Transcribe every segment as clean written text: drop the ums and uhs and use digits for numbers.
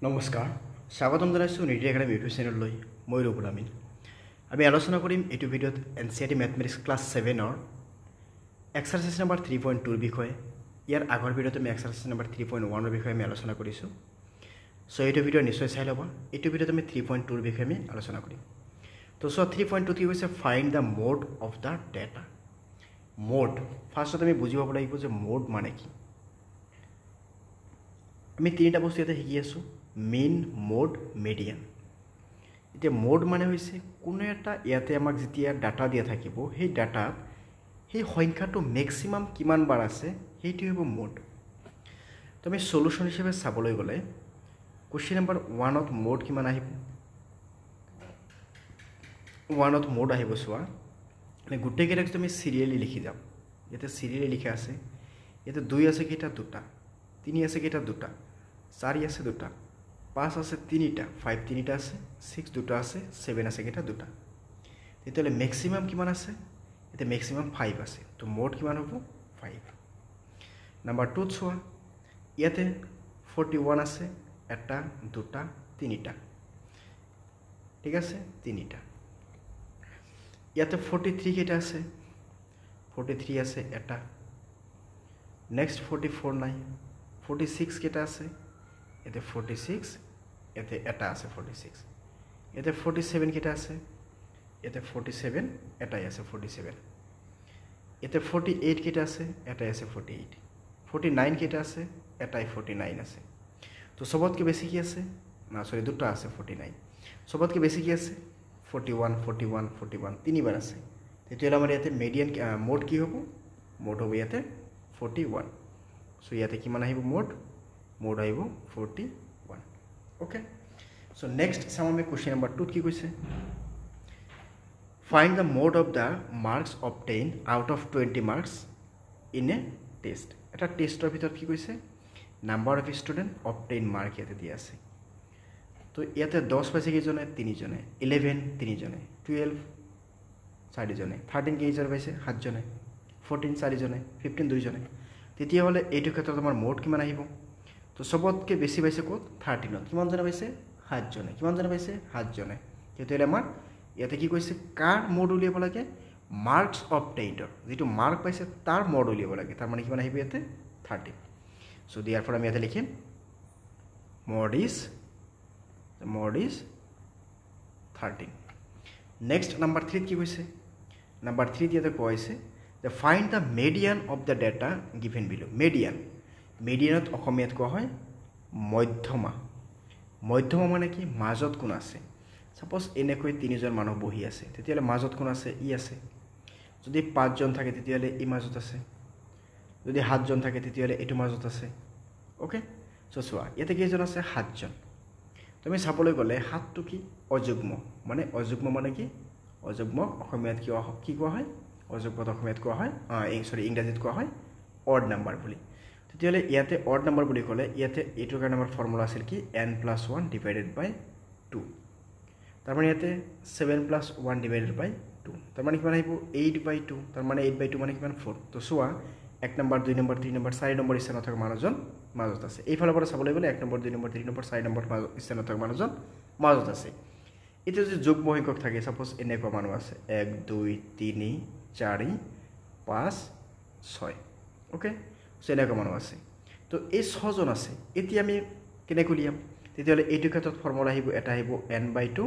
নমস্কাৰ স্বাগতম জনাইছোঁ নীতি একাডেমি ইউটিউব চেনেললৈ মই ৰবুল আমিন আমি আলোচনা কৰিম এইটো ভিডিঅ'ত এনচিইআৰটি মেথমেটিক্স ক্লাছ 7ৰ এক্সাৰচাইজ নম্বৰ 3.2ৰ বিষয়ে ইয়াৰ আগৰ ভিডিঅ'ত আমি এক্সাৰচাইজ নম্বৰ 3.1ৰ বিষয়ে আমি আলোচনা কৰিছোঁ সো এইটো ভিডিঅ' নিশ্চয় চাই ল'ব এইটো ভিডিঅ'ত আমি 3.2ৰ বিষয়ে আমি আলোচনা কৰিম তো সো 3.2 কি কৈছে find the mode of the data mode ফাৰ্ষ্টত আমি বুজি পাব লাগিব যে মোড মানে কি আমি তিনিটা বস্তু ইয়াতে শিকি আছোঁ মেইন মোড মিডিয়ান এতিয়া মোড মানে হৈছে কোনো এটা ইয়াতে আমাক যেতিয়া ডাটা দিয়া থাকিব সেই ডাটাত সেই সংখ্যাটো ম্যাক্সিমাম কিমান বাৰ আছে সেইটো হ'ব মোড তো আমি সলিউশন হিচাপে চাবলৈ গ'লে কোৱেশ্চন নম্বৰ 1ত মোড কিমান আহিব 1ত মোড আহিব চোৱা মানে গোটেই কেইটাক তুমি সিৰিয়ালি লিখি যাম ইয়াতে সিৰিয়ালি লিখা আছে ইয়াতে 2 আছে কেইটা দুটা 3 আছে কেইটা দুটা 4 আছে দুটা 5 আছে 3টা 5 3টা আছে 6 দুটা আছে 7 আছে কেইটা দুটা তেতিয়ালে ম্যাক্সিমাম কিমান আছে এতে ম্যাক্সিমাম 5 আছে তো মোড কিমান হ'ব 5 নাম্বার 2 চোৱা ইয়াতে 41 আছে এটা দুটা 3টা ঠিক আছে 3টা ইয়াতে 43 কেইটা আছে 43 আছে এটা নেক্সট 44 নাই 46 কেইটা আছে এতে 46 এতে এটা আছে 46 এতে 47 কেইটা আছে এতে 47 এটাই আছে 47 এতে 48 কেইটা আছে এটাই আছে 48 49 কেইটা আছে এটাই 49 আছে তো সবতকে বেশি কি আছে না সরি দুটো আছে 49 সবতকে বেশি কি আছে 41 41 41 তিনবার আছে তেতিয়ালে আমাৰ ইয়াতে মিডিয়ান মোড কি হ'ব মোড হ'ব ইয়াতে 41 সো ইয়াতে কিমান আহিব মোড আহিব 41 ওকে সো নেক্সট চাম আমি কোৱেশ্চন নম্বৰ 2 কি কৈছে find the mode of the marks obtained out of 20 marks in a test এটা টেষ্টৰ ভিতৰত কি কৈছে number of student obtained mark ইয়াতে দিয়া আছে তো ইয়াতে 10 পাইছে কিজনে 3 জনে 11 3 জনে 12 4 জনে 13 কেইজন পাইছে 7 জনে 14 4 জনে 15 2 জনে তেতিয়া হলে এইটো ক্ষেত্ৰত আমাৰ মোড কিমান আহিব তো সবতকে বেছি পাইছে কোত 13 কিমান জনে পাইছে 7 জনে কিমান জনে পাইছে 7 জনে তেতিয়ালে আমাৰ ইয়াতে কি কৈছে কাৰ মোড উলিয়াব লাগে মাৰ্কস অবটেইনড যেটো মাৰ্ক পাইছে তাৰ মোড উলিয়াব লাগে তাৰ মানে কিমান আহিব ইয়াতে 13 সো therefore আমি ইয়াতে লিখিম mod is 13 next number 3 কি কৈছে number 3 ইয়াতে কৈছে যে find the median of the data given below medianত অসমীয়াত কোৱা হয় মধ্যমা মানে কি মাজত কোন আছে সাপোজ এনেকৈ তিনিজন মানুহ বহি আছে তেতিয়ালে মাজত কোন আছে ই আছে যদি 5 জন থাকে তেতিয়ালে ই মাজত আছে যদি 7 জন থাকে তেতিয়ালে এটো মাজত আছে ওকে সো চোৱা ইয়াতে কেইজন আছে 7 জন তুমি চাবলৈ গলে 7 টো কি অযুগ্ম মানে কি অযুগ্ম অসমীয়াত কি কোৱা হয় অযুগ্মত অসমীয়াত কোৱা হয় ইংৰাজীত কোৱা হয় অড নাম্বাৰ বুলি তেতিয়ালে ইয়াতে অড নাম্বাৰ বুলি ক'লে ইয়াতে এটোৰ কাৰণে আমাৰ ফৰ্মুলা আছিল কি n+1 ডিভাইডেড বাই 2 তাৰ মানে ইয়াতে 7+1 ডিভাইডেড বাই 2 তাৰ মানে কিমান আহিব 8/2 তাৰ মানে 8/2 মানে কিমান 4 তো চোৱা 1 নম্বৰ 2 নম্বৰ 3 নম্বৰ 4 নম্বৰ স্থানত থকা মানুহজন মাজত আছে এই ফালৰ পৰা চাবলৈ গ'লে 1 নম্বৰ 2 নম্বৰ 3 নম্বৰ 4 নম্বৰ স্থানত থকা মানুহজন মাজত আছে এটা যদি যুগ্ম সংখ্যক থাকে সাপোজ এনেকুৱা মানুহ আছে 1 2 3 4 5 6 ওকে সো এনেকুৱা মানুহ আছে তো এই 6 জন আছে এতিয়া আমি কেনে কলিয়াম তেতিয়ালে এইটো ক্ষেত্ৰত ফৰ্মুলা আহিব এটা আহিব n/2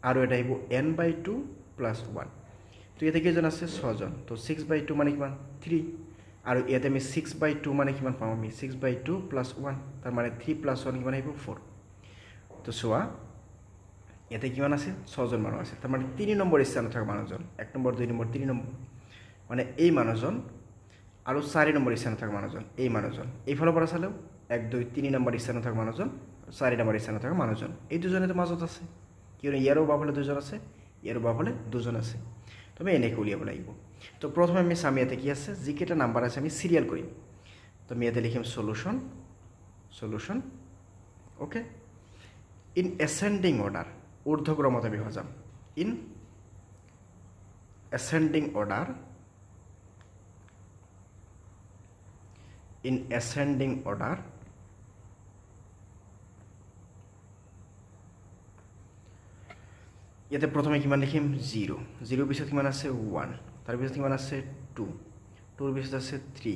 আৰু এটা আহিব n/2 + 1 তো ইয়াতে কেইজন আছে 6 জন তো 6/2 মানে কিমান 3 আৰু ইয়াতে আমি 6/2 মানে কিমান পাম আমি 6/2 + 1 তাৰ মানে 3 + 1 কিমান আহিব 4 তো চোৱা ইয়াতে কিমান আছে 6 জন মানুহ আছে তাৰ মানে 3 নম্বৰ স্থানত থকা মানুহজন 1 নম্বৰ 2 নম্বৰ 3 নম্বৰ মানে এই মানুহজন আৰু 4 নম্বৰ স্থানত থকা মানুহজন এই মানুহজন এই ফালৰ পৰা চালেও 1 2 3 নম্বৰ স্থানত থকা মানুহজন 4 নম্বৰ স্থানত থকা মানুহজন এই দুজনে তো মাজত আছে কিয়নো ইয়াৰো বাফলে দুজন আছে ইয়াৰো বাফলে দুজন আছে তুমি এনেকৈ উলিয়াব লাগিব তো প্ৰথমে আমি চাম ইয়াতে কি আছে যিকেইটা নাম্বাৰ আছে আমি সিৰিয়াল কৰিম তো আমি ইয়াতে লিখিম solution okay in ascending order ঊৰ্ধ্বক্ৰমত আমি সজাম ইন অ্যাসেন্ডিং অৰ্ডাৰ ইয়াতে প্ৰথমে কিমান লিখিম 0 0 পিছত কিমান আছে 1 তাৰ পিছত কিমান আছে 2 2 পিছত আছে 3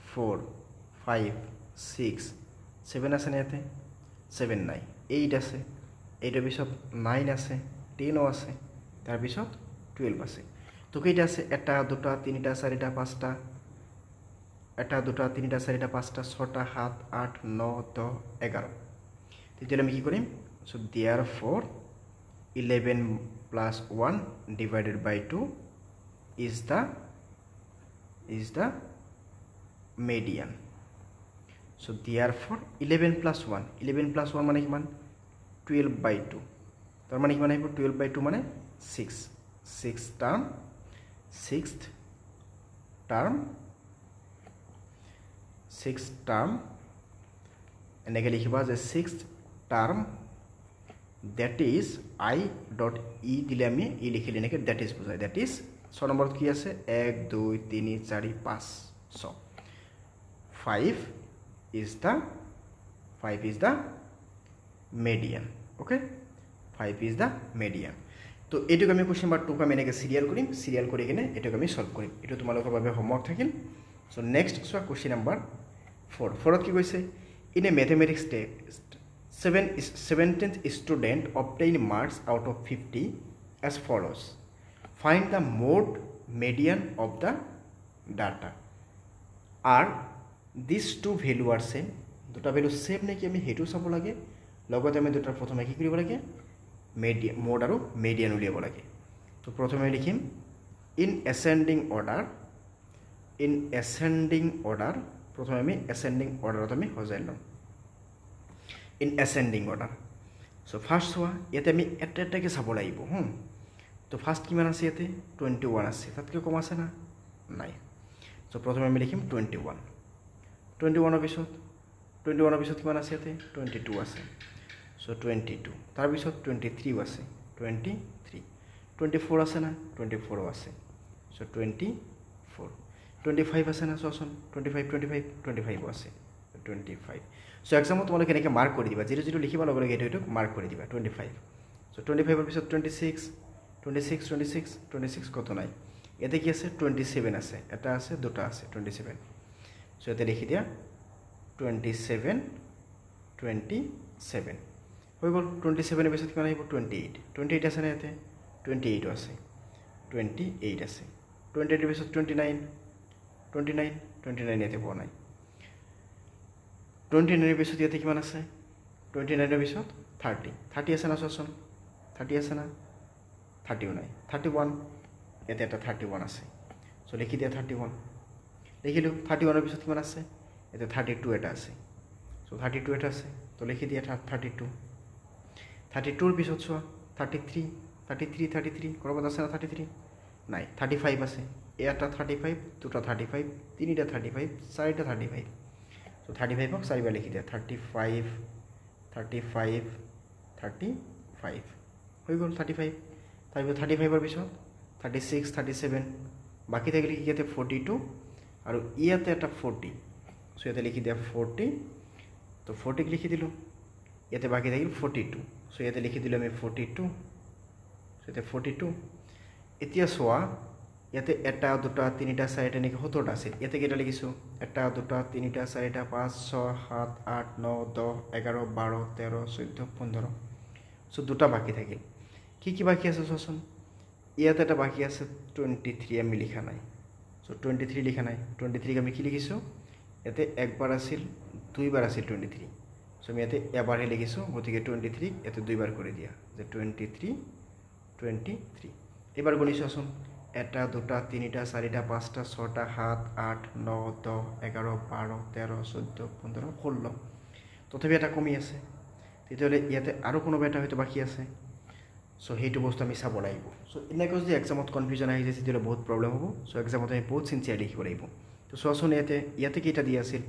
4 5 6 7 আছে না ইয়াতে 7 নাই 8 আছে 8 পিছত 9 আছে 10 আছে তাৰ পিছত 12 আছে তো কেইটা আছে এটা দুটা তিনিটা চাৰিটা পাঁচটা এটা দুটা তিনিটা চাৰিটা পাঁচটা ছটা 7 8 9 10 11 তেতিয়ালে আমি কি কৰিম so therefore 11 plus 1 divided by 2 is the median. So therefore 11 plus 1 মানে কিমান 12 by 2 তার মানে কিমান আহিব 12 by 2 মানে 6 term sixth term এনেকে লিখিবা যে 6th term that is I dot e দিলে আমি ই লিখিলে এনেকে that is বুঝায় that is 6 নম্বৰত কি আছে 1 2 3 4 5 6 5 is the median okay 5 is the median তো এটুক আমি কোশ্চেন নাম্বার 2 কা আমি এনেকে সিরিয়াল কৰিম সিৰিয়াল কৰি কিনে এটুক আমি সলভ কৰিম এটু তোমালোকৰ বাবে হোমৱৰ্ক থাকিল so next so question number 4 ফৰত কি কৈছে in a mathematics test 17th student obtained marks out of 50 as follows. Find the mode median of the data. Are these two value are same? দুটা value same নাকি আমি হেতু চাব লাগে লগতে আমি দুটাৰ প্ৰথমে কি কৰিব লাগে median mode আৰু median উলিয়াব লাগে তো প্ৰথমে লিখিম in ascending order প্ৰথমে আমি ascending orderত আমি সজাই লম in ascending order so first হোৱা ইয়াতে আমি এটাকে চাব লাগিব তো ফার্স্ট কিমান আছে ইয়াতে 21 আছে তাতকে কম আছে না নাই so প্ৰথমে আমি লিখিম 21 21 এৰ পিছত কিমান আছে ইয়াতে 22 আছে so 22 তাৰ পিছত 23 আছে 24 আছে না 24 আছে so 25 আছে না সসন 25 আছে 25 সো এক্সামত তোমালোকে এনেকে মার্ক কৰি দিবা 00 লিখিবা লগে লগে এটো মাৰ্ক কৰি দিবা 25 সো 25 এর পিছত 26 কত নাই এতে কি আছে 27 আছে এটা আছে দুটা আছে 27 সো এতে লিখি দিয়া 27 হৈ গল 27 এর পিছত কিমান আহিব 28 আছে না এতে 28 আছে 28 আছে 28 এর পিছত 29 এতে পোৱা নাই 29 এর পিছত ইয়াতে কিমান আছে 29 এর পিছত 30 আছে না সসন 30 আছে না 30 নাই 31 এতে এটা 31 আছে সো লিখি দিয়া 31 লিখিলো 31 এর পিছত কিমান আছে এতে 32 এটা আছে সো 32 এটা আছে তো লিখি দিয়া 32 এর পিছত সো 33 করব আছে না 33 নাই 35 আছে এটা 35 দুটা 35 তিনটা 35 চারটা 35 so 35 হোক 4 বার লিখি দিয়া 35 হৈ গল 35 তারপর 35 এর পিছত 36 37 বাকি থাকিলে কি ইয়াতে 42 আর ইয়াতে একটা 40 সো ইয়াতে লিখি দিয়া 40 তো 40 লিখি দিলো ইয়াতে বাকি থাকিল 42 সো ইয়াতে লিখি দিলো আমি 42 সো ইয়াতে 42 এতিয়া সোয়া ইয়াতে এটা দুটা তিনিটা চাৰিটা নেকি 70টা আছে ইয়াতে কেটা লিখিছো এটা দুটা তিনিটা চাৰিটা 5 6 7 8 9 10 11 12 13 14 15 সো দুটা বাকি থাকিল কি বাকি আছে সসন ইয়াতে এটা বাকি আছে 23 আমি লিখা নাই সো 23 লিখা নাই 23 কে আমি কি লিখিছো ইয়াতে একবার আছিল দুইবার আছিল 23 সো আমি ইয়াতে এবারে লিখিছো গতিকে 23 এতে দুইবার করে দিয়া যে 23 এবার গণিছো আসুন এটা দুটা তিনিটা চাৰিটা পাঁচটা ছটা 7 8 9 10 11 12 13 14 15 16 তথাপি এটা কমি আছে তেতিয়ালে ইয়াতে আৰু কোনো বেটা হয়তো বাকি আছে সো হেতু বস্তু আমি চাব লাগিব সো এনেকৈ যদি এক্সামত কনফিউজন আহি যায় তেতিয়ালে বহুত প্ৰবলেম হ'ব সো এক্সামত আমি বহুত সিনসিয়ারলি লিখিব লাগিব তো সোয়াসুন ইয়াতে কেইটা দি আছিল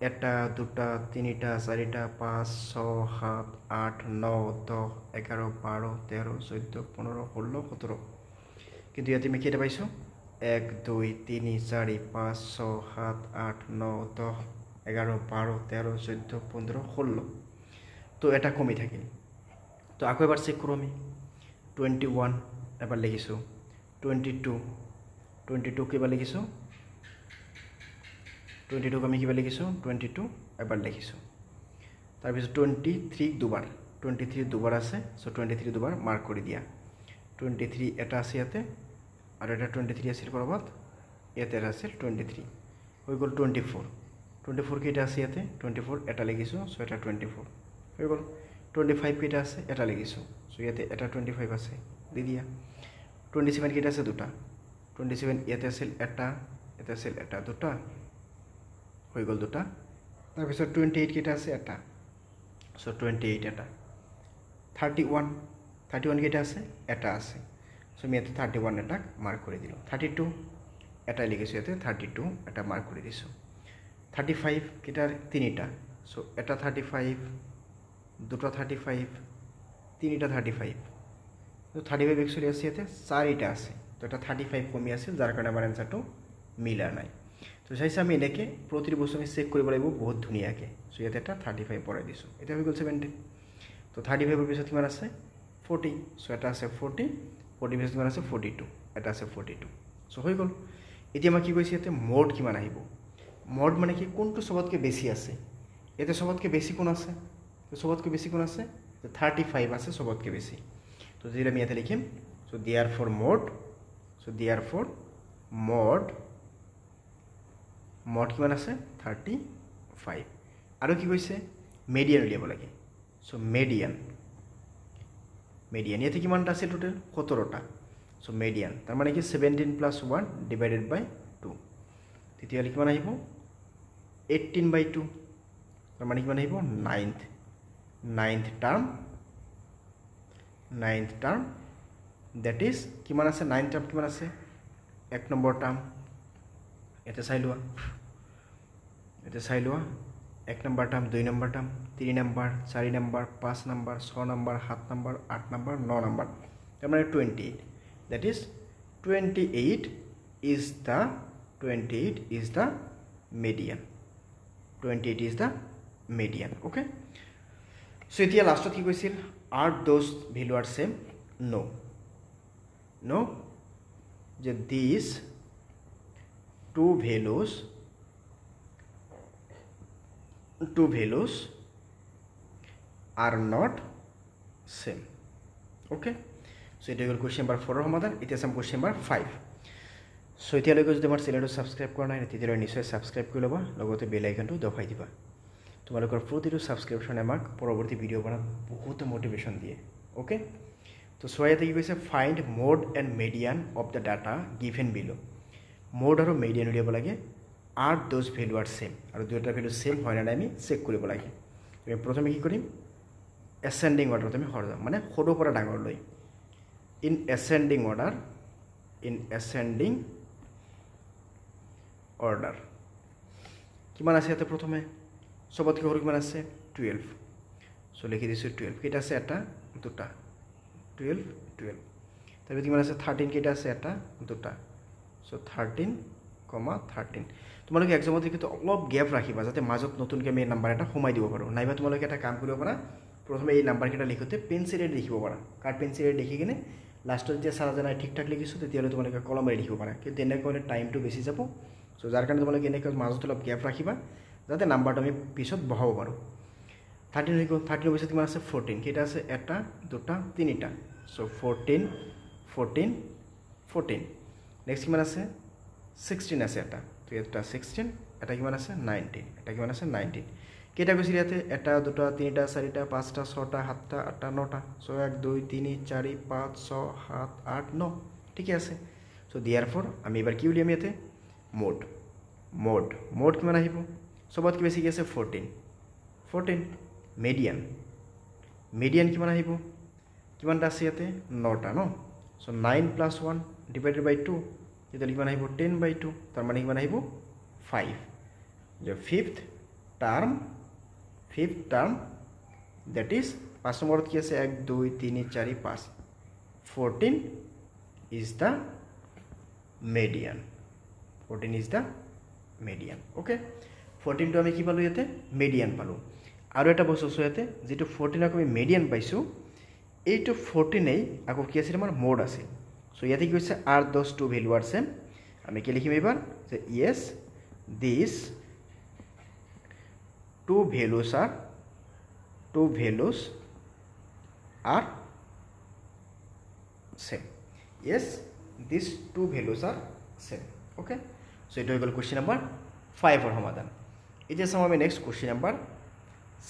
এটা দুটা তিনিটা চাৰিটা 5 6 7 8 9 10 11 12 13 14 15 16 17 কিন্তু ইয়াতে আমি কেইটা পাইছো 1 2 3 4 5 6 7 8 9 10 11 12 13 14 15 16 তো এটা কমি থাকিল তো আকৌ এবাৰ চেক কৰো আমি 21 এবাৰ লিখিছোঁ 22 কিবা লিখিছোঁ 22 আমি কিবা লিখিছোঁ 22 এবাৰ লিখিছোঁ তাৰপিছত 23 দুবাৰ আছে সো 23 দুবাৰ মাৰ্ক কৰি দিয়া 23 এটা আছে ইয়াতে আৰু এটা 23 আছিল কৰবাত ইয়াতে আছিল 23 হৈ গ'ল 24 কেইটা আছে ইয়াতে 24 এটা লিখিছোঁ সো এটা 24 হৈ গ'ল 25 কেইটা আছে এটা লিখিছোঁ সো ইয়াতে এটা 25 আছে দি দিয়া 27 কেইটা আছে দুটা 27 ইয়াতে আছিল এটা দুটা হৈ গ'ল দুটা তাৰপিছত 28 কেইটা আছে এটা সো 28 এটা 31 কেইটা আছে এটা আছে সো আমি ইয়াতে 31 এটা মাৰ্ক কৰি দিলোঁ 32 এটা লিখিছোঁ ইয়াতে 32 এটা মাৰ্ক কৰি দিছোঁ 35 কেইটাৰ তিনিটা সো এটা 35 দুটা 35 তিনিটা 35 তো 35 একচুয়ালি আছে ইয়াতে চাৰিটা আছে তো এটা 35 কমি আছিল যাৰ কাৰণে আমাৰ এনসাৰটো মিলা নাই তো চাইছে আমি এনেকে প্ৰতিটো বস্তু আমি চেক কৰিব লাগিব বহুত ধুনীয়াকৈ সো ইয়াতে এটা 35 পৰাই দিছোঁ এটা হৈ গ'ল 70 তো 35 এর পিছত কিমান আছে 40 সো এটা আছে 40 পিছত কিমান আছে 42 এটা আছে 42 সো হৈ গ'ল এতিয়া মই কি কৈছে ইয়াতে মোড কিমান আহিব মোড মানে কি কোনটো সবতকে বেছি আছে এতে সবতকে বেছি কোন আছে তো সবতকে বেছি কোন আছে 35 আছে সবতকে বেছি তো যেটা আমি এতে লিখিম সো therefore mod কিমান আছে 35 আৰু কি কৈছে মিডিয়ান উলিয়াব লাগে সো মিডিয়ান ইয়াতে কিমানটা আছে টোটাল 17টা সো মিডিয়ান তার মানে কি 17 প্লাস 1 ডিভাইডেড বাই 2 তেতিয়াহলে কিমান আহিব 18 বাই 2 তার মানে কিমান আহিব 9th টার্ম that is কিমান আছে 9th টার্ম কিমান আছে 1 নম্বৰ টাৰ্ম এতে চাই লোৱা 1 number term 2 number term 3 number 4 number 5 number 6 number 7 number 8 number 9 number তার মানে 28 that is 28 is the median okay so এতিয়া লাষ্টত কি কৈছিল are those value are same no যে these two values are not same okay so এটা হল question number 4 এর সমাধান এটা সাম কোশ্চেন নাম্বার 5 সো এতিয়ালৈকে যদি আমাৰ চেনেলটো সাবস্ক্ৰাইব কৰা নাই তেতিয়াহ'লে নিশ্চয় সাবস্ক্ৰাইব কৰি ল'বা লগতে বেল আইকনটো দবাই দিবা তোমালোকৰ প্ৰতিটো সাবস্ক্ৰিপশ্যনে আমাক পৰৱৰ্তী ভিডিঅ' বনাত বহুত মোটিভেশ্যন দিয়ে ওকে তো সোয়াতে কি কৈছে find mode and median of the data given বিলো মোড আৰু মিডিয়ান উলিয়াব লাগে R those value R same R দুইটা ভ্যালু সেম হয় না আমি চেক কৰিব লাগে আমি প্ৰথমে কি কৰিম এসেন্ডিং অৰ্ডাৰত আমি হৰ যাম মানে সৰু পৰা ডাঙৰ লৈ ইন এসেন্ডিং অৰ্ডাৰ কিমান আছে ইয়াতে প্ৰথমে সবতকৈ সৰু কিমান আছে 12 সো লিখি দিছো 12 কেইটা আছে এটা দুটা 12 তাৰপিছত কিমান আছে 13 কেইটা আছে এটা দুটা সো 13, 13 তোমালোকে এক্সামত কিন্তু অলপ গ্যাপ ৰাখিবা যাতে মাজত নতুনকৈ আমি নাম্বাৰ এটা সোমাই দিব পাৰো নাইবা তোমালোকে এটা কাম কৰিব পাৰা প্ৰথমে এই নাম্বাৰ কেইটা লিখোতে পেন্সিলেৰে লিখিব পাৰা কাৰ্ড পেন্সিলেৰে লিখি কিনে লাষ্টত যেতিয়া সাৰা জানাই ঠিকঠাক লিখিছো তেতিয়ালে তোমালোকে কলমেৰে লিখিব পাৰা কিন্তু এনেকৈ কৰিলে টাইমটো বেছি যাব সো যাৰ কাৰণে তোমালোকে এনেকৈ মাজত অলপ গ্যাপ ৰাখিবা যাতে নাম্বাৰটো আমি পিছত বহাব পাৰো 13 হৈ গ'ল 13 পিছত কিমান আছে 14 কেইটা আছে এটা দুটা তিনিটা সো 14 নেক্সট কিমান আছে 16 আছে এটা তো এটা 16 এটা কিমান আছে 19 এটা কিমান আছে 19 কেইটা গৈছিল ইয়াতে এটা দুটা তিনিটা চাৰিটা পাঁচটা ছটা সাতটা আঠটা নটা সো 1 2 3 4 5 6 7 8 9 ঠিক আছে সো therefore আমি এবাৰ কি উলিয়াম ইয়াতে মোড কিমান আহিব সবতকৈ বেছি কি আছে 14 মিডিয়ান কিমান আহিব কিমানটা আছে ইয়াতে 9টা ন সো 9 plus 1 divided by 2 তেতিয়ালে কিমান আহিব 10 by 2 তাৰ মানে কিমান আহিব 5 যে ফিফথ টাৰ্ম that is পাঁচ নম্বৰত কি আছে 1 2 3 4 5 14 is the median okay 14 to আমি কি পালো ইয়াতে মিডিয়ান পালো আৰু এটা বস্তু আছে ইয়াতে যেটো 14 ক আমি মিডিয়ান পাইছো এইটো 14 আকৌ কি আছিল আমাৰ মোড আছিল সো ইয়াতে কি হৈছে আৰ 10 টু ভ্যালু আছে আমি কি লিখিম এবাৰ যে yes this two values are same yes these two values are same okay so it will question number 5 or সমাধান এতিয়া চাম আমি next question number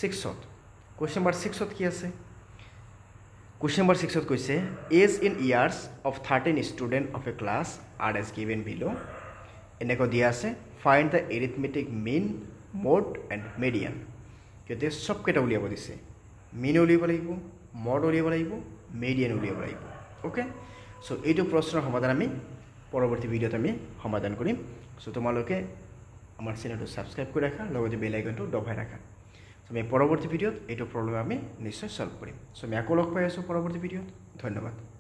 6 question number 6 কি আছে question number 6 কৈছে age in years of 13 student of a class are as given below এনেকৈ দিয়া আছে find the arithmetic mean mode and median কেতে সব কেটা উলিয়াব দিছে মিন উলিয়াব লাগিব মড উলিয়াব লাগিব মিডিয়ান উলিয়াব লাগিব ওকে সো এইটো প্ৰশ্নৰ সমাধান আমি পৰৱৰ্তী ভিডিওত আমি সমাধান কৰিম সো তোমালোকে আমাৰ চেনেলটো সাবস্ক্ৰাইব কৰি ৰাখা লগতে বেল আইকনটো দবাই ৰাখা সো আমি পৰৱৰ্তী ভিডিওত এইটো প্ৰবলেম আমি নিশ্চয় সলভ কৰিম সো আমি আকৌ লগ পাই আছো পৰৱৰ্তী ভিডিওত ধন্যবাদ